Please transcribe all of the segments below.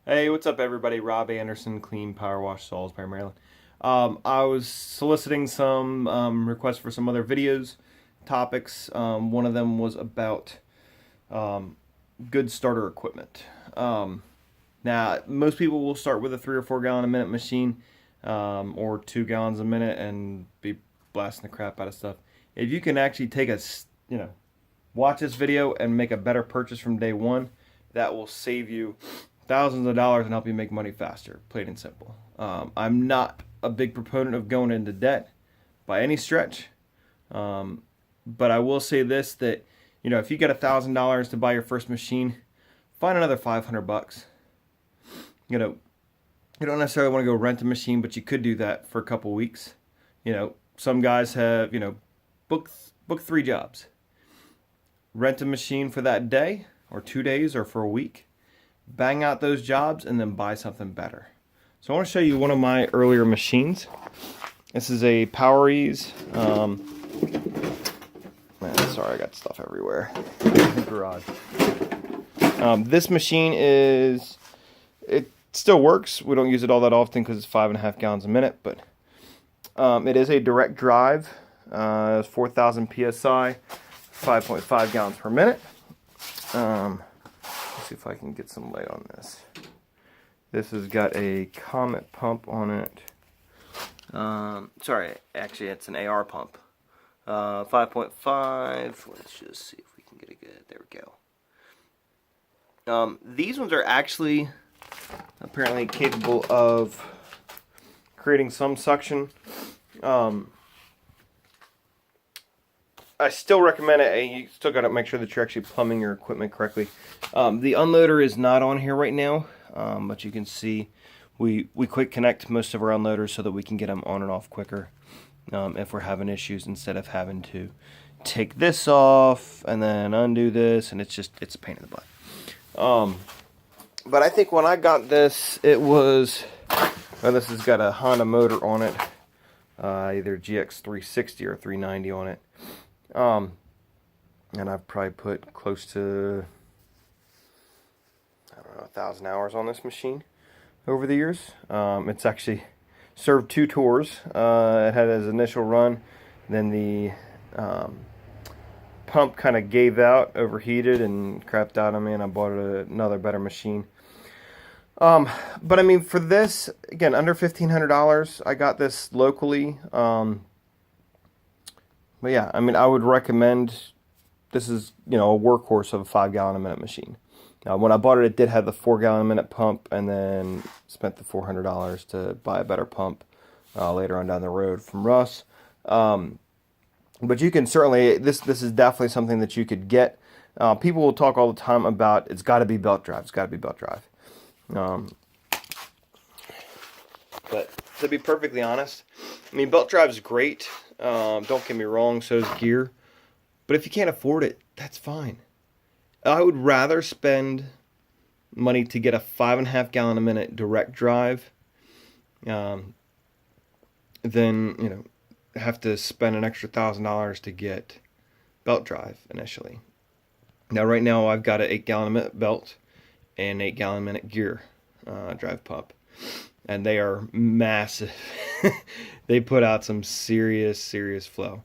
Hey, what's up, everybody? Rob Anderson, Clean Power Wash, Salisbury, Maryland. I was soliciting some requests for some other videos, topics. One of them was about um, good starter equipment. Now, most people will start with a 3 or 4 gallon a minute machine, or 2 gallons a minute, and be blasting the crap out of stuff. If you can actually take watch this video and make a better purchase from day one, that will save you thousands of dollars and help you make money faster, plain and simple. I'm not a big proponent of going into debt by any stretch, but I will say this: that if you get $1,000 to buy your first machine, find another 500 bucks. You don't necessarily want to go rent a machine, but you could do that for a couple weeks. Some guys have book 3 jobs, rent a machine for that day or 2 days or for a week, bang out those jobs, and then buy something better. So I want to show you one of my earlier machines. This is a PowerEase. Man, sorry, I got stuff everywhere in the garage. This machine it still works. We don't use it all that often because it's 5.5 gallons a minute, but it is a direct drive. 4,000 psi, 5.5 gallons per minute. Let's see if I can get some light on this. This has got a Comet pump on it. Sorry, actually it's an AR pump. 5.5. Let's just see if we can get it good. There we go. These ones are actually apparently capable of creating some suction. I still recommend it. You still got to make sure that you're actually plumbing your equipment correctly. The unloader is not on here right now, but you can see we quick connect most of our unloaders so that we can get them on and off quicker if we're having issues, instead of having to take this off and then undo this, and it's a pain in the butt. But I think when I got this, this has got a Honda motor on it, either GX360 or 390 on it. And I've probably put close to, 1,000 hours on this machine over the years. It's actually served 2 tours. It had its initial run, then the pump kind of gave out, overheated, and crapped out on me, and I bought another better machine. But I mean, for this, again, under $1,500, I got this locally. But yeah, I mean, I would recommend. This is, a workhorse of a 5 gallon a minute machine. Now, when I bought it, it did have the 4 gallon a minute pump, and then spent the $400 to buy a better pump later on down the road from Russ. But you can certainly, this is definitely something that you could get. People will talk all the time about it's got to be belt drive. It's got to be belt drive. But to be perfectly honest, I mean, belt drive is great. Don't get me wrong, so is gear. But if you can't afford it, that's fine. I would rather spend money to get a 5.5 gallon a minute direct drive than, have to spend an extra $1,000 to get belt drive initially. Now, right now, I've got an 8 gallon a minute belt and 8 gallon a minute gear drive pump, and they are massive. They put out some serious flow.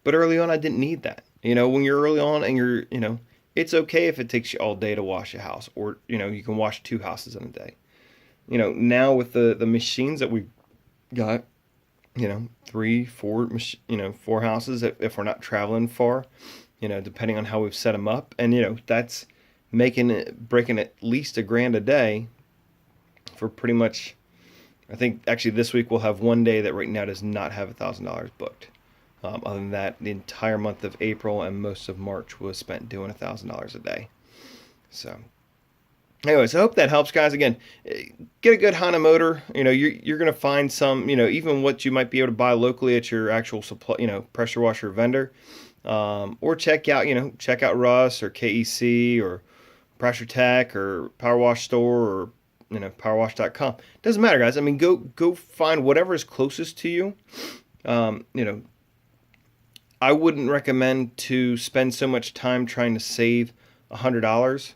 But early on, I didn't need that. When you're early on and you're, it's okay if it takes you all day to wash a house, or, you can wash 2 houses in a day. Now with the machines that we got, 3, 4, 4 houses if we're not traveling far, depending on how we've set them up. And, that's breaking at least $1,000 a day for pretty much, I think actually this week we'll have one day that right now does not have $1,000 booked. Other than that, the entire month of April and most of March was spent doing $1,000 a day. So, anyways, I hope that helps, guys. Again, get a good Honda motor. You're going to find some, even what you might be able to buy locally at your actual supply, pressure washer vendor. Or check out Russ or KEC or Pressure Tech or Power Wash Store or powerwash.com. Doesn't matter, guys. I mean, go find whatever is closest to you. I wouldn't recommend to spend so much time trying to save $100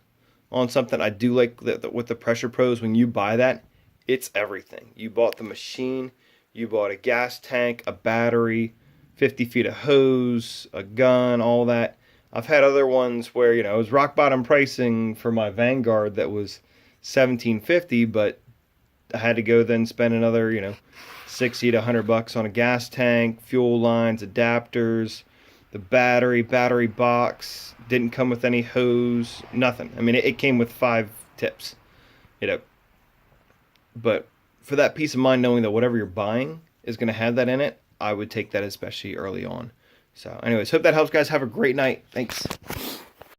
on something. I do like that with the Pressure Pros, when you buy that, it's everything. You bought the machine, you bought a gas tank, a battery, 50 feet of hose, a gun, all that. I've had other ones where, you know, it was rock bottom pricing for my Vanguard that was $17.50, but I had to go then spend another, you know, 60 to $100 on a gas tank, fuel lines, adapters, the battery box. Didn't come with any hose, nothing. I mean, it came with 5 tips, you know. But for that peace of mind, knowing that whatever you're buying is going to have that in it, I would take that especially early on. So anyways, hope that helps, guys. Have a great night. Thanks.